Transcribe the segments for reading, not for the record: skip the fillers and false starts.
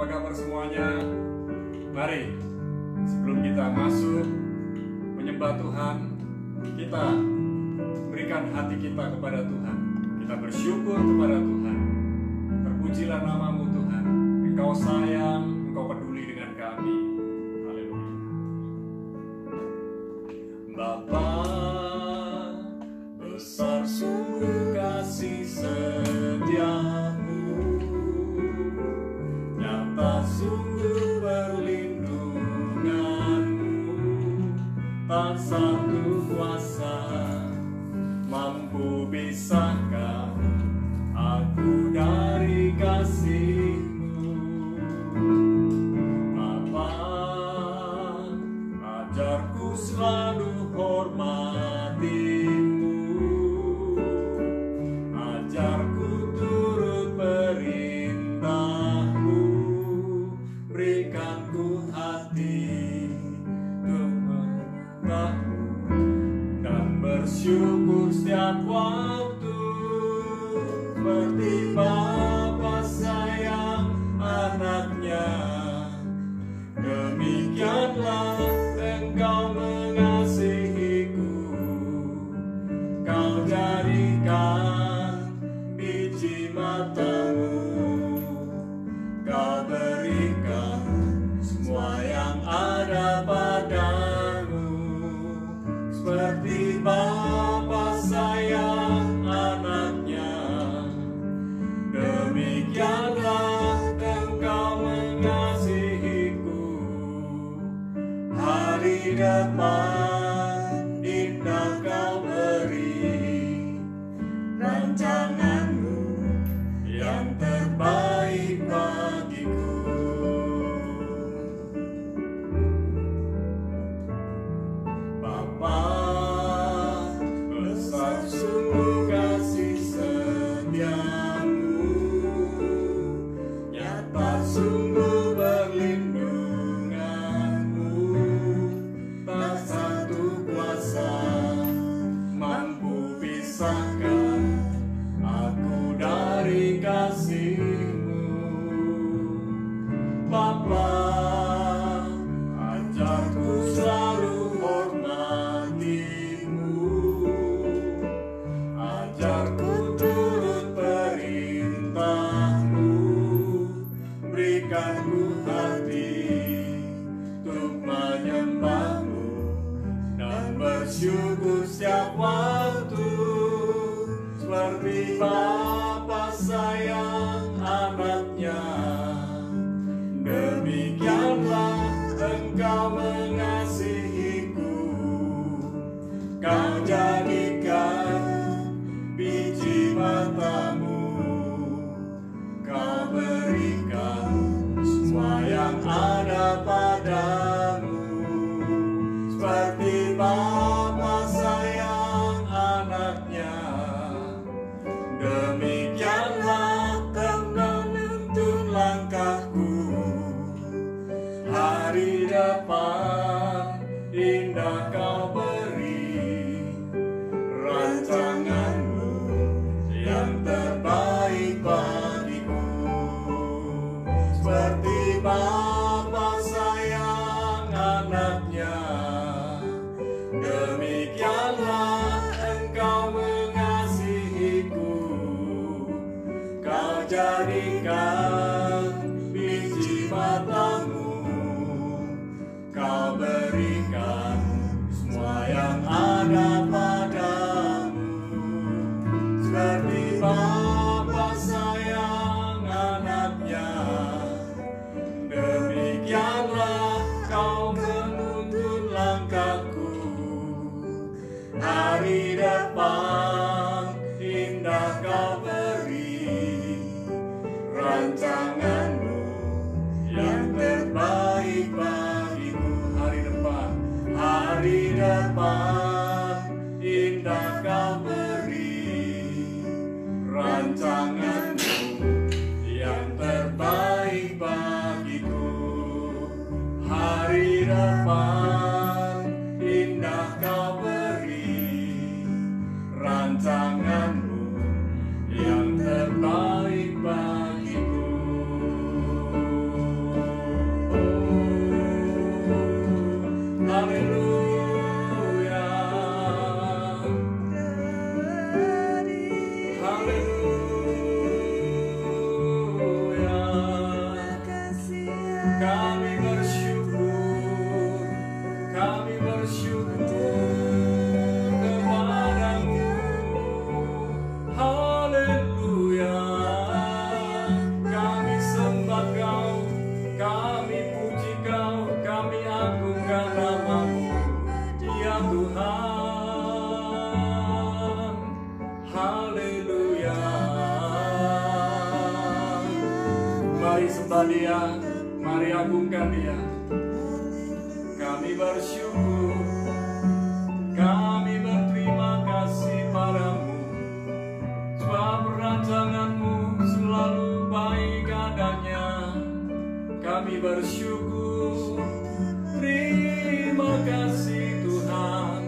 Apa kabar semuanya? Mari, sebelum kita masuk menyembah Tuhan, kita berikan hati kita kepada Tuhan. Kita bersyukur kepada Tuhan. Terpujilah namamu Tuhan. Engkau sayang, Engkau peduli dengan kami. Haleluya. Bapa, besar sungguh kasih setiamu, nyata sungguh perlindunganmu, tak satu kuasa mampu pisahkan aku dari kasih-Mu. Bapa, ajarku selalu hormati-Mu, ajarku turut perintah-Mu, berikanku hati untuk menyembah-Mu dan bersyukur setiap waktu, seperti Bapa sayang anaknya, demikianlah Engkau mengasihiku. Kau jadikan biji matamu, Kau berikan semua yang ada padamu, seperti Bapa sayang anaknya, demikianlah Engkau mengasihiku. Hari depan indah Kau beri, rancangan-Mu yang terbaik bagiku. Bapa, besar sungguh kasih setiamu, nyata sungguh perlindunganmu, tak satu kuasa mampu pisahkan aku dari kasih-Mu. Bapa, ajarku selalu hormati-Mu, ajarku turut perintah-Mu, berikanku hati untuk menyembah-Mu dan bersyukur setiap waktu, seperti Bapa sayang anaknya, demikianlah Engkau mengasihiku. Kau jadikan biji matamu, Kau berikan semua yang ada padamu, seperti Bapa sayang anaknya, demikianlah Engkau menuntun langkahku. Hari depan indah Kau beri, rancangan-Mu yang terbaik bagiku, seperti Bapa sayang anaknya, demikianlah Engkau mengasihiku. Kau jadikan biji matamu, Kau berikan semua yang ada padamu, seperti Bapa sayang anaknya, demikianlah Kau menuntun langkahku. Hari depan indah Kau beri, rancangan-Mu yang terbaik bagiku. Hari depan indah Kau beri, rancangan-Mu yang terbaik bagiku. Hari depan indah Kau beri, rancangan-Mu yang terbaik bagiku. mari sembah Dia, mari agungkan Dia. Kami bersyukur, kami berterima kasih padamu, sebab rancangan-Mu selalu baik adanya. Kami bersyukur, terima kasih Tuhan,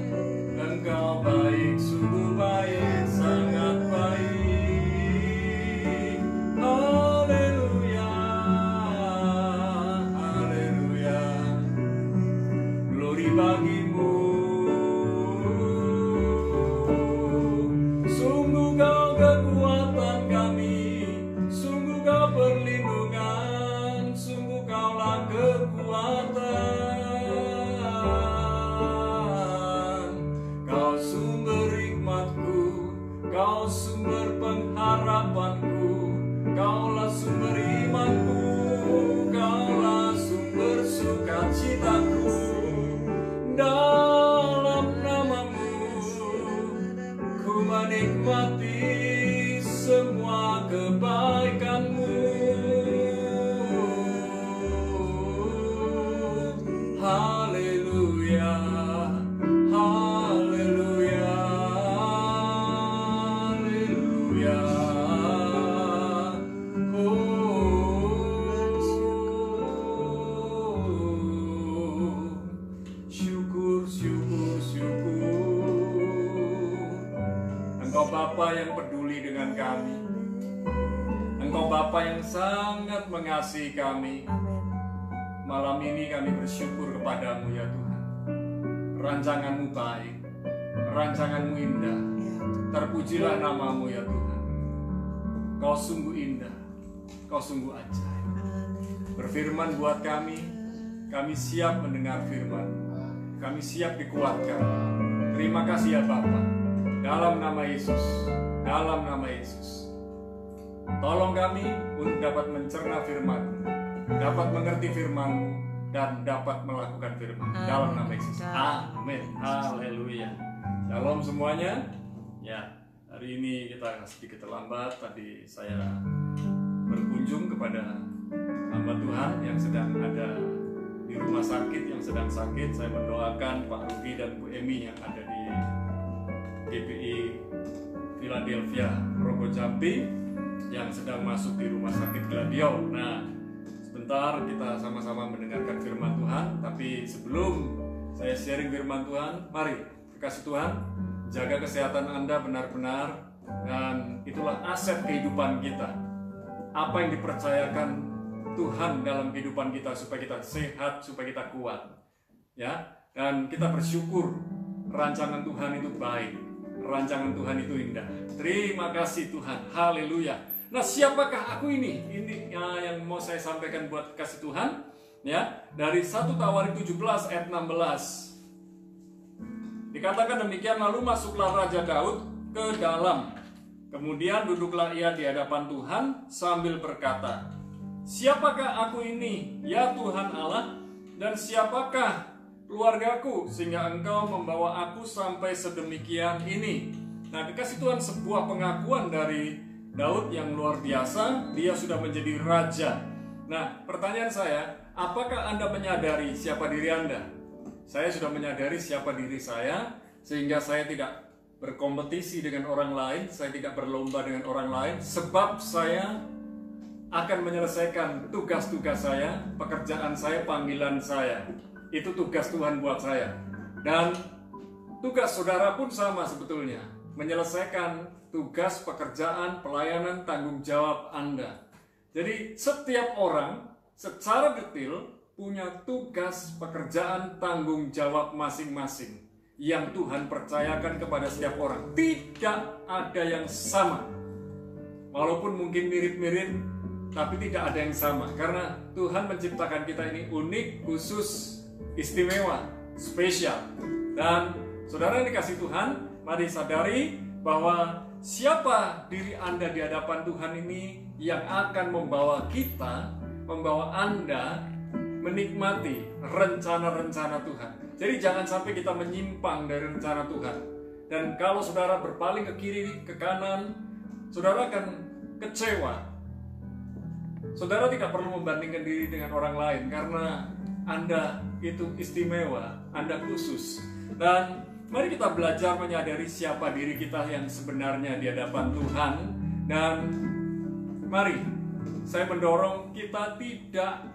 Engkau baik, sungguh baik, sangat baik. Haleluya, haleluya, glory bagimu. Sungguh Kau kekuatan kami, sungguh Kau perlindungan, sungguh Kaulah kekuatan. Kau sumber hikmatku, Kau sumber pengharapanku, Kaulah sumber imanku, Kaulah sumber sukacitaku. Dalam nama-Mu ku menikmati semua kebaikan-Mu. Haleluya, haleluya, haleluya. Syukur, syukur, syukur. Engkau Bapa yang peduli dengan kami. Engkau Bapa yang sangat mengasihi kami. Malam ini kami bersyukur kepadamu ya Tuhan. Rancangan-Mu baik, rancangan-Mu indah. Terpujilah nama-Mu ya Tuhan. Kau sungguh indah, Kau sungguh ajaib. Berfirman buat kami siap mendengar firman, kami siap dikuatkan. Terima kasih ya Bapa. Dalam nama Yesus, dalam nama Yesus. Tolong kami untuk dapat mencerna firman, dapat mengerti firman-Mu, dan dapat melakukan firman. Dalam nama Yesus. Amin. Haleluya. Shalom semuanya. Ya, hari ini kita sedikit terlambat. Tadi saya berkunjung kepada hamba Tuhan yang sedang ada di rumah sakit, yang sedang sakit. Saya mendoakan Pak Rudi dan Bu Emi yang ada di GPI Philadelphia, Rogo Jambi, yang sedang masuk di rumah sakit Gladio. Nah, sebentar kita sama-sama mendengarkan firman Tuhan. Tapi sebelum saya sharing firman Tuhan, mari kekasih Tuhan, jaga kesehatan Anda benar-benar. Dan itulah aset kehidupan kita. Apa yang dipercayakan Tuhan dalam kehidupan kita, supaya kita sehat, supaya kita kuat. Ya, dan kita bersyukur rancangan Tuhan itu baik, rancangan Tuhan itu indah. Terima kasih Tuhan. Haleluya. Nah, siapakah aku ini? Ini yang mau saya sampaikan buat kasih Tuhan. Ya, dari 1 Tawarik 17 ayat 16. Dikatakan demikian, lalu masuklah Raja Daud ke dalam. Kemudian duduklah ia di hadapan Tuhan sambil berkata, siapakah aku ini, ya Tuhan Allah, dan siapakah keluargaku, sehingga Engkau membawa aku sampai sedemikian ini. Nah, dikasih Tuhan sebuah pengakuan dari Daud yang luar biasa. Dia sudah menjadi raja. Nah, pertanyaan saya, apakah Anda menyadari siapa diri Anda? Saya sudah menyadari siapa diri saya, sehingga saya tidak berkompetisi dengan orang lain, saya tidak berlomba dengan orang lain, sebab saya akan menyelesaikan tugas-tugas saya, pekerjaan saya, panggilan saya. Itu tugas Tuhan buat saya. Dan tugas saudara pun sama sebetulnya, menyelesaikan tugas, pekerjaan, pelayanan, tanggung jawab Anda. Jadi setiap orang secara detail punya tugas, pekerjaan, tanggung jawab masing-masing yang Tuhan percayakan kepada setiap orang. Tidak ada yang sama. Walaupun mungkin mirip-mirip, tapi tidak ada yang sama. Karena Tuhan menciptakan kita ini unik, khusus, istimewa, spesial. Dan saudara yang dikasih Tuhan, mari sadari bahwa siapa diri Anda di hadapan Tuhan ini yang akan membawa kita, membawa Anda menikmati rencana-rencana Tuhan. Jadi jangan sampai kita menyimpang dari rencana Tuhan. Dan kalau saudara berpaling ke kiri, ke kanan, saudara akan kecewa. saudara tidak perlu membandingkan diri dengan orang lain karena Anda itu istimewa, Anda khusus. Dan mari kita belajar menyadari siapa diri kita yang sebenarnya di hadapan Tuhan. Dan mari saya mendorong kita tidak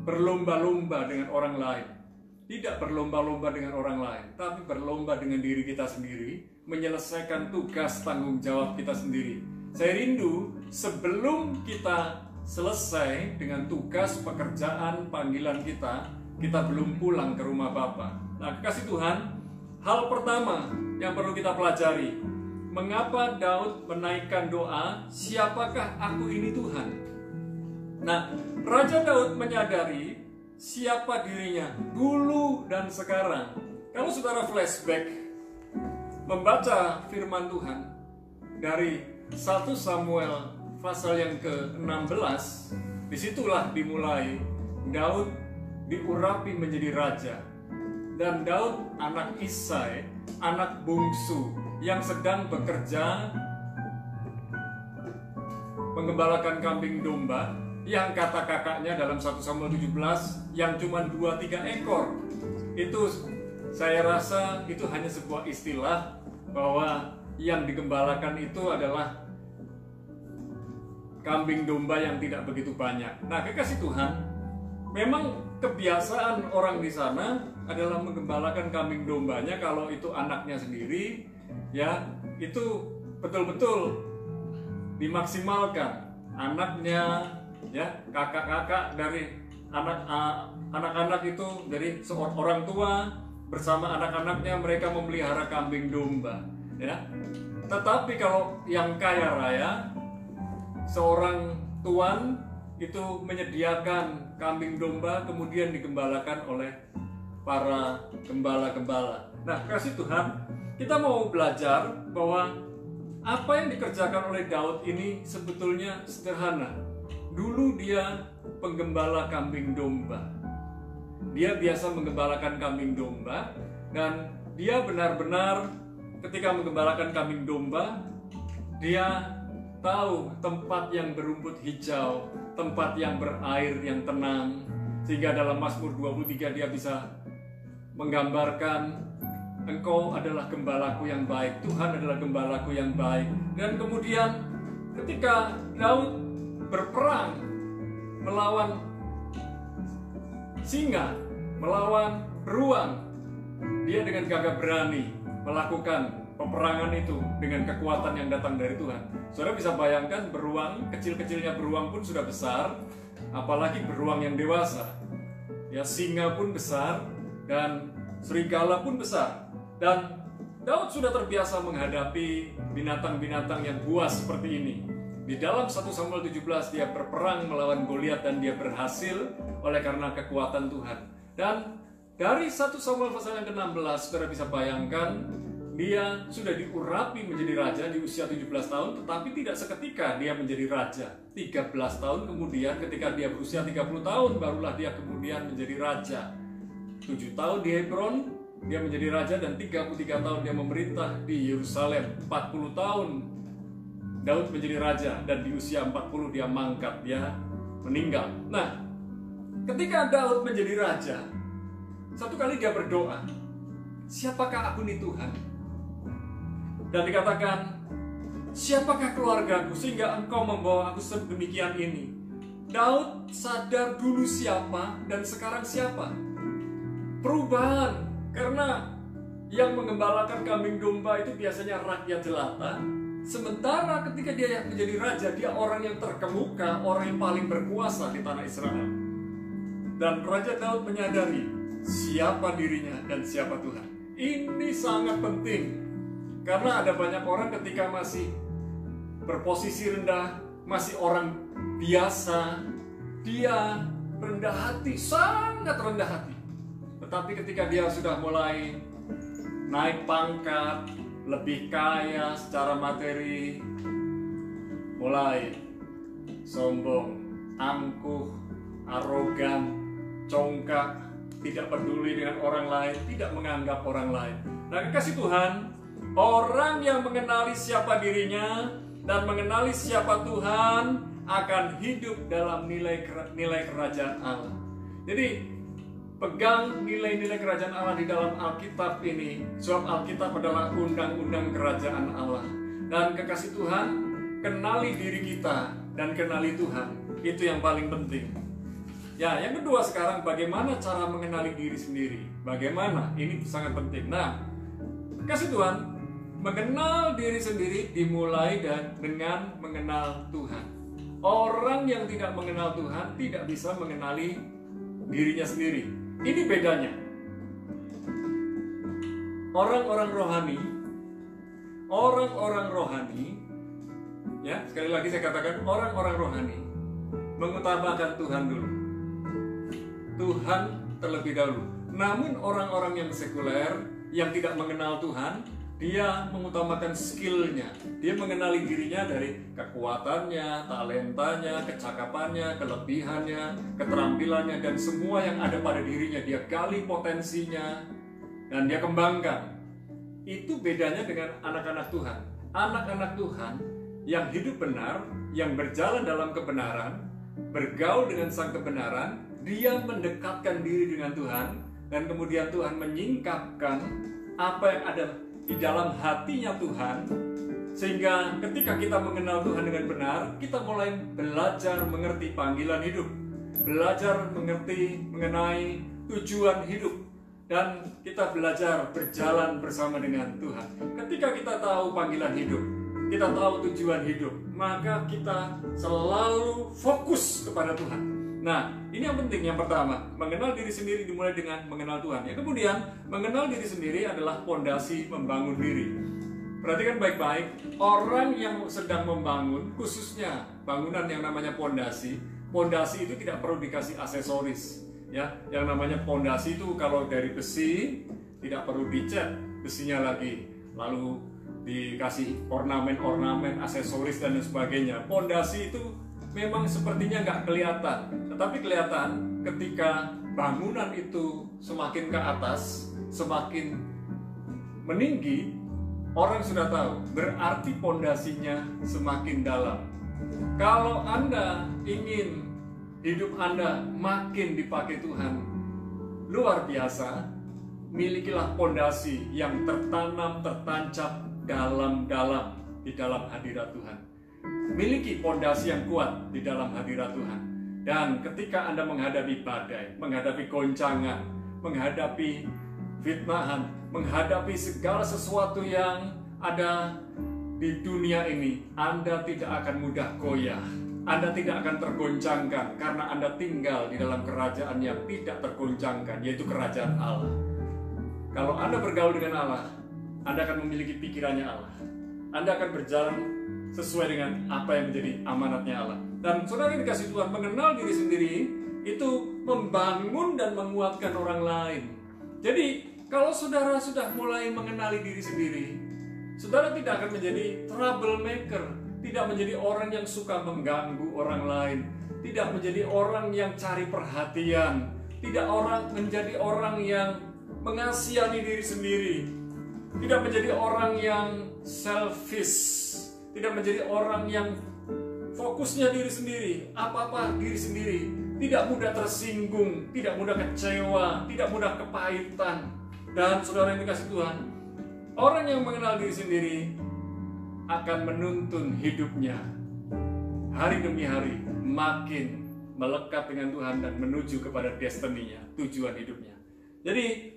berlomba-lomba dengan orang lain. Tidak berlomba-lomba dengan orang lain, tapi berlomba dengan diri kita sendiri, menyelesaikan tugas tanggung jawab kita sendiri. Saya rindu sebelum kita selesai dengan tugas pekerjaan panggilan kita belum pulang ke rumah Bapa. Nah, kasih Tuhan, hal pertama yang perlu kita pelajari, mengapa Daud menaikkan doa, siapakah aku ini Tuhan? Nah, Raja Daud menyadari siapa dirinya dulu dan sekarang. Kalau saudara flashback membaca firman Tuhan dari 1 Samuel pasal yang ke-16, disitulah dimulai Daud diurapi menjadi raja. Dan Daud anak Isai, anak bungsu yang sedang bekerja mengembalakan kambing domba, yang kata kakaknya dalam 1 Samuel 17 yang cuma 2-3 ekor. Itu saya rasa itu hanya sebuah istilah bahwa yang digembalakan itu adalah kambing domba yang tidak begitu banyak. Nah, kekasih Tuhan, memang kebiasaan orang di sana adalah menggembalakan kambing dombanya kalau itu anaknya sendiri, ya, itu betul-betul dimaksimalkan. Anaknya, ya, kakak-kakak dari anak-anak itu dari seorang orang tua bersama anak-anaknya, mereka memelihara kambing domba, ya. Tetapi kalau yang kaya raya, seorang tuan itu menyediakan kambing domba kemudian digembalakan oleh para gembala-gembala. Nah, kasih Tuhan, kita mau belajar bahwa apa yang dikerjakan oleh Daud ini sebetulnya sederhana. Dulu dia penggembala kambing domba. Dia biasa menggembalakan kambing domba, dan dia benar-benar ketika menggembalakan kambing domba, dia tahu tempat yang berumput hijau, tempat yang berair yang tenang, sehingga dalam Mazmur 23 dia bisa menggambarkan, Engkau adalah gembalaku yang baik, Tuhan adalah gembalaku yang baik. Dan kemudian ketika Daud berperang melawan singa, melawan beruang, dia dengan gagah berani melakukan peperangan itu dengan kekuatan yang datang dari Tuhan. Saudara bisa bayangkan, beruang, kecil-kecilnya beruang pun sudah besar, apalagi beruang yang dewasa. Ya, singa pun besar dan serigala pun besar. Dan Daud sudah terbiasa menghadapi binatang-binatang yang buas seperti ini. Di dalam 1 Samuel 17 dia berperang melawan Goliat dan dia berhasil oleh karena kekuatan Tuhan. Dan dari 1 Samuel pasal yang ke-16, saudara bisa bayangkan, dia sudah diurapi menjadi raja di usia 17 tahun, tetapi tidak seketika dia menjadi raja. 13 tahun kemudian ketika dia berusia 30 tahun, barulah dia kemudian menjadi raja. 7 tahun di Hebron, dia menjadi raja, dan 33 tahun dia memerintah di Yerusalem. 40 tahun Daud menjadi raja, dan di usia 40 dia mangkat, dia meninggal. Nah, ketika Daud menjadi raja, satu kali dia berdoa, siapakah aku nih Tuhan? Dan dikatakan, siapakah keluargaku sehingga engkau membawa aku sedemikian ini? Daud sadar dulu siapa dan sekarang siapa. Perubahan, karena yang menggembalakan kambing domba itu biasanya rakyat jelata. Sementara ketika dia menjadi raja, dia orang yang terkemuka, orang yang paling berkuasa di tanah Israel. Dan Raja Daud menyadari siapa dirinya dan siapa Tuhan. Ini sangat penting, karena ada banyak orang ketika masih berposisi rendah, masih orang biasa, dia rendah hati, sangat rendah hati. Tetapi ketika dia sudah mulai naik pangkat, lebih kaya secara materi, mulai sombong, angkuh, arogan, congkak, tidak peduli dengan orang lain, tidak menganggap orang lain. Nah, kasih Tuhan, orang yang mengenali siapa dirinya dan mengenali siapa Tuhan akan hidup dalam nilai kerajaan Allah. Jadi pegang nilai-nilai kerajaan Allah di dalam Alkitab ini, sebab Alkitab adalah undang-undang kerajaan Allah. Dan kekasih Tuhan, kenali diri kita dan kenali Tuhan, itu yang paling penting. Ya, yang kedua sekarang, bagaimana cara mengenali diri sendiri? Bagaimana? Ini sangat penting. Nah, kekasih Tuhan, mengenal diri sendiri dimulai dengan mengenal Tuhan. Orang yang tidak mengenal Tuhan tidak bisa mengenali dirinya sendiri. Ini bedanya. Orang-orang rohani, ya, sekali lagi saya katakan, orang-orang rohani mengutamakan Tuhan dulu. Tuhan terlebih dahulu. Namun orang-orang yang sekuler, yang tidak mengenal Tuhan, dia mengutamakan skillnya. Dia mengenali dirinya dari kekuatannya, talentanya, kecakapannya, kelebihannya, keterampilannya, dan semua yang ada pada dirinya. Dia gali potensinya dan dia kembangkan. Itu bedanya dengan anak-anak Tuhan. Anak-anak Tuhan yang hidup benar, yang berjalan dalam kebenaran, bergaul dengan sang kebenaran, dia mendekatkan diri dengan Tuhan, dan kemudian Tuhan menyingkapkan apa yang ada di dalam hatinya Tuhan, sehingga ketika kita mengenal Tuhan dengan benar, kita mulai belajar mengerti panggilan hidup, belajar mengerti mengenai tujuan hidup, dan kita belajar berjalan bersama dengan Tuhan. Ketika kita tahu panggilan hidup, kita tahu tujuan hidup, maka kita selalu fokus kepada Tuhan. Nah, ini yang penting. Yang pertama, mengenal diri sendiri dimulai dengan mengenal Tuhan. Yang kemudian, mengenal diri sendiri adalah fondasi membangun diri. Perhatikan baik-baik, orang yang sedang membangun, khususnya bangunan yang namanya fondasi itu tidak perlu dikasih aksesoris. Ya, yang namanya fondasi itu kalau dari besi tidak perlu dicat besinya lagi, lalu dikasih ornamen-ornamen, aksesoris dan sebagainya. Fondasi itu memang sepertinya nggak kelihatan, tetapi kelihatan ketika bangunan itu semakin ke atas, semakin meninggi, orang sudah tahu, berarti fondasinya semakin dalam. Kalau Anda ingin hidup Anda makin dipakai Tuhan, luar biasa, milikilah fondasi yang tertanam, tertancap dalam-dalam di dalam hadirat Tuhan. Miliki fondasi yang kuat di dalam hadirat Tuhan. Dan ketika Anda menghadapi badai, menghadapi goncangan, menghadapi fitnahan, menghadapi segala sesuatu yang ada di dunia ini, Anda tidak akan mudah goyah. Anda tidak akan tergoncangkan karena Anda tinggal di dalam kerajaan yang tidak tergoncangkan, yaitu kerajaan Allah. Kalau Anda bergaul dengan Allah, Anda akan memiliki pikirannya Allah. Anda akan berjalan sesuai dengan apa yang menjadi amanatnya Allah. Dan saudara yang dikasih Tuhan, mengenal diri sendiri itu membangun dan menguatkan orang lain. Jadi kalau saudara sudah mulai mengenali diri sendiri, saudara tidak akan menjadi troublemaker, tidak menjadi orang yang suka mengganggu orang lain, tidak menjadi orang yang cari perhatian, tidak menjadi orang yang mengasihani diri sendiri, tidak menjadi orang yang selfish, tidak menjadi orang yang fokusnya diri sendiri, apa-apa diri sendiri, tidak mudah tersinggung, tidak mudah kecewa, tidak mudah kepahitan. Dan saudara yang dikasih Tuhan, orang yang mengenal diri sendiri akan menuntun hidupnya hari demi hari makin melekat dengan Tuhan dan menuju kepada destininya, tujuan hidupnya. Jadi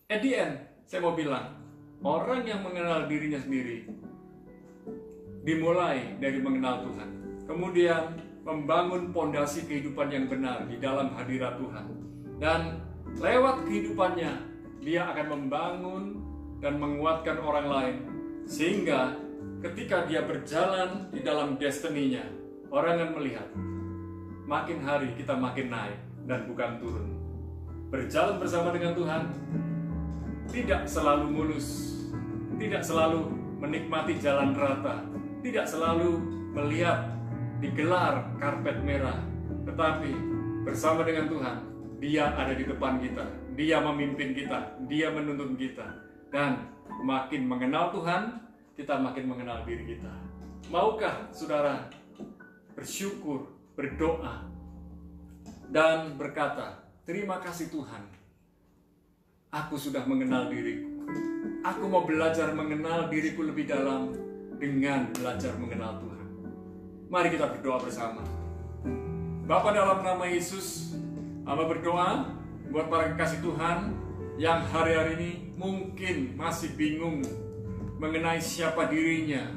at the end, saya mau bilang, orang yang mengenal dirinya sendiri dimulai dari mengenal Tuhan, kemudian membangun fondasi kehidupan yang benar di dalam hadirat Tuhan, dan lewat kehidupannya dia akan membangun dan menguatkan orang lain, sehingga ketika dia berjalan di dalam destininya, orang akan melihat makin hari kita makin naik dan bukan turun. Berjalan bersama dengan Tuhan tidak selalu mulus, tidak selalu menikmati jalan rata, tidak selalu melihat digelar karpet merah, tetapi bersama dengan Tuhan, Dia ada di depan kita, Dia memimpin kita, Dia menuntun kita, dan makin mengenal Tuhan, kita makin mengenal diri kita. Maukah saudara bersyukur, berdoa, dan berkata, terima kasih Tuhan, aku sudah mengenal diriku. Aku mau belajar mengenal diriku lebih dalam dengan belajar mengenal Tuhan. Mari kita berdoa bersama. Bapa, dalam nama Yesus, hamba berdoa buat para kekasih Tuhan yang hari-hari ini mungkin masih bingung mengenai siapa dirinya.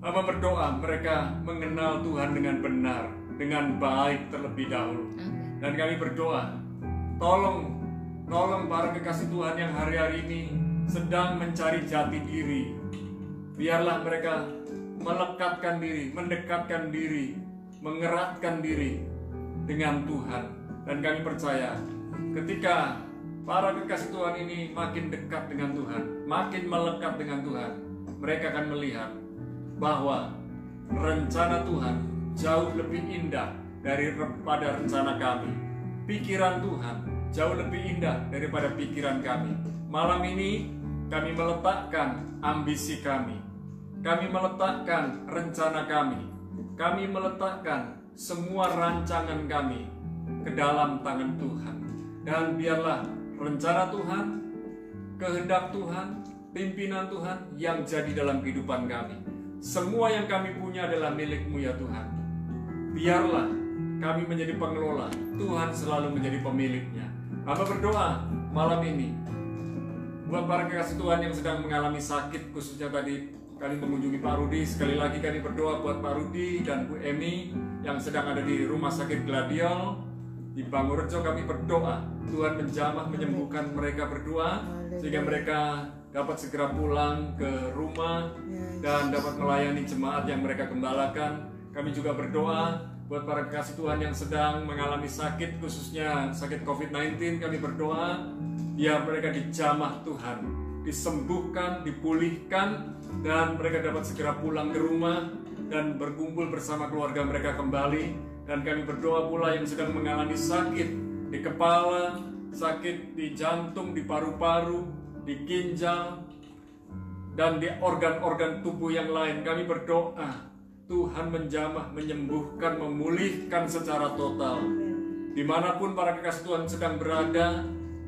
Hamba berdoa mereka mengenal Tuhan dengan benar, dengan baik terlebih dahulu. Dan kami berdoa, tolong para kekasih Tuhan yang hari-hari ini sedang mencari jati diri. Biarlah mereka melekatkan diri, mendekatkan diri, mengeratkan diri dengan Tuhan. Dan kami percaya ketika para kekasih Tuhan ini makin dekat dengan Tuhan, makin melekat dengan Tuhan, mereka akan melihat bahwa rencana Tuhan jauh lebih indah daripada rencana kami. Pikiran Tuhan jauh lebih indah daripada pikiran kami. Malam ini kami meletakkan ambisi kami. Kami meletakkan rencana kami. Kami meletakkan semua rancangan kami ke dalam tangan Tuhan. Dan biarlah rencana Tuhan, kehendak Tuhan, pimpinan Tuhan yang jadi dalam kehidupan kami. Semua yang kami punya adalah milik-Mu ya Tuhan. Biarlah kami menjadi pengelola, Tuhan selalu menjadi pemiliknya. Hamba berdoa malam ini buat para kekasih Tuhan yang sedang mengalami sakit, khususnya tadi kami mengunjungi Pak Rudi. Sekali lagi kami berdoa buat Pak Rudi dan Bu Emi yang sedang ada di rumah sakit Gladiol di Bangurejo. Kami berdoa Tuhan menjamah menyembuhkan mereka berdua sehingga mereka dapat segera pulang ke rumah dan dapat melayani jemaat yang mereka gembalakan. Kami juga berdoa buat para kekasih Tuhan yang sedang mengalami sakit, khususnya sakit COVID-19. Kami berdoa biar mereka dijamah Tuhan, disembuhkan, dipulihkan, dan mereka dapat segera pulang ke rumah dan berkumpul bersama keluarga mereka kembali. Dan kami berdoa pula yang sedang mengalami sakit di kepala, sakit di jantung, di paru-paru, di ginjal, dan di organ-organ tubuh yang lain. Kami berdoa Tuhan menjamah, menyembuhkan, memulihkan secara total. Dimanapun para kekasih Tuhan sedang berada,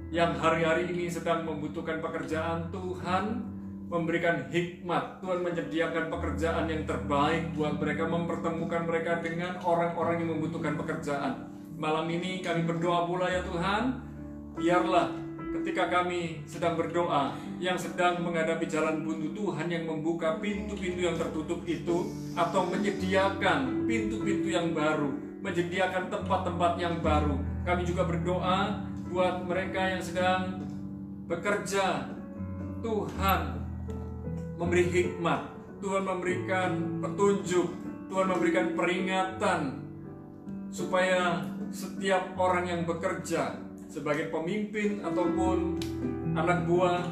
yang hari-hari ini sedang membutuhkan pekerjaan, Tuhan memberikan hikmat. Tuhan menyediakan pekerjaan yang terbaik buat mereka, mempertemukan mereka dengan orang-orang yang membutuhkan pekerjaan. Malam ini kami berdoa pula ya Tuhan, biarlah ketika kami sedang berdoa, yang sedang menghadapi jalan buntu, Tuhan yang membuka pintu-pintu yang tertutup itu, atau menyediakan pintu-pintu yang baru, menyediakan tempat-tempat yang baru. Kami juga berdoa buat mereka yang sedang bekerja. Tuhan memberi hikmat, Tuhan memberikan petunjuk, Tuhan memberikan peringatan, supaya setiap orang yang bekerja sebagai pemimpin ataupun anak buah,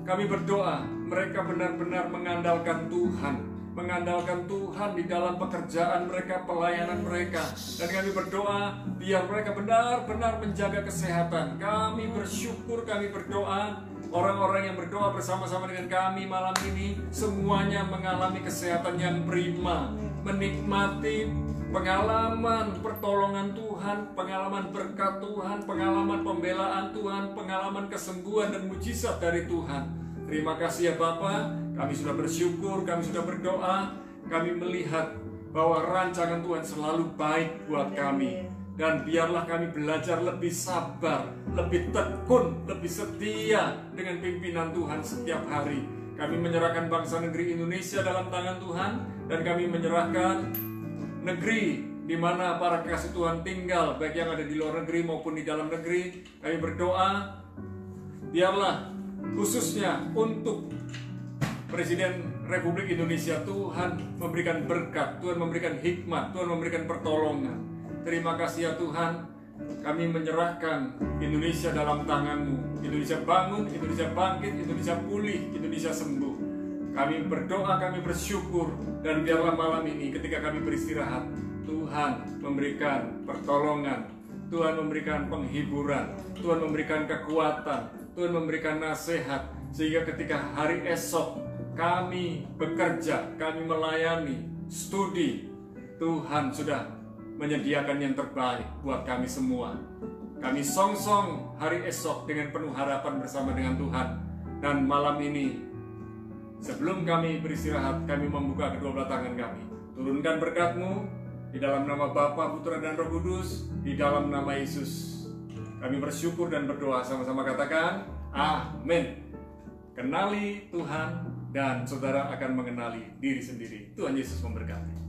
kami berdoa mereka benar-benar mengandalkan Tuhan di dalam pekerjaan mereka, pelayanan mereka. Dan kami berdoa biar mereka benar-benar menjaga kesehatan. Kami bersyukur, kami berdoa orang-orang yang berdoa bersama-sama dengan kami malam ini semuanya mengalami kesehatan yang prima, menikmati pengalaman pertolongan Tuhan, pengalaman berkat Tuhan, pengalaman pembelaan Tuhan, pengalaman kesembuhan dan mujizat dari Tuhan. Terima kasih ya Bapa, kami sudah bersyukur, kami sudah berdoa, kami melihat bahwa rancangan Tuhan selalu baik buat kami. Dan biarlah kami belajar lebih sabar, lebih tekun, lebih setia dengan pimpinan Tuhan setiap hari. Kami menyerahkan bangsa negeri Indonesia dalam tangan Tuhan, dan kami menyerahkan negeri di mana para kekasih Tuhan tinggal, baik yang ada di luar negeri maupun di dalam negeri. Kami berdoa biarlah khususnya untuk Presiden Republik Indonesia, Tuhan memberikan berkat, Tuhan memberikan hikmat, Tuhan memberikan pertolongan. Terima kasih ya Tuhan, kami menyerahkan Indonesia dalam tangan-Mu. Indonesia bangun, Indonesia bangkit, Indonesia pulih, Indonesia sembuh. Kami berdoa, kami bersyukur, dan biarlah malam ini ketika kami beristirahat, Tuhan memberikan pertolongan, Tuhan memberikan penghiburan, Tuhan memberikan kekuatan, Tuhan memberikan nasihat, sehingga ketika hari esok kami bekerja, kami melayani, studi, Tuhan sudah menyediakan yang terbaik buat kami semua. Kami song-song hari esok dengan penuh harapan bersama dengan Tuhan. Dan malam ini, sebelum kami beristirahat, kami membuka kedua belah tangan kami. Turunkan berkat-Mu di dalam nama Bapa, Putra, dan Roh Kudus, di dalam nama Yesus. Kami bersyukur dan berdoa, sama-sama katakan, amin. Kenali Tuhan dan saudara akan mengenali diri sendiri. Tuhan Yesus memberkati.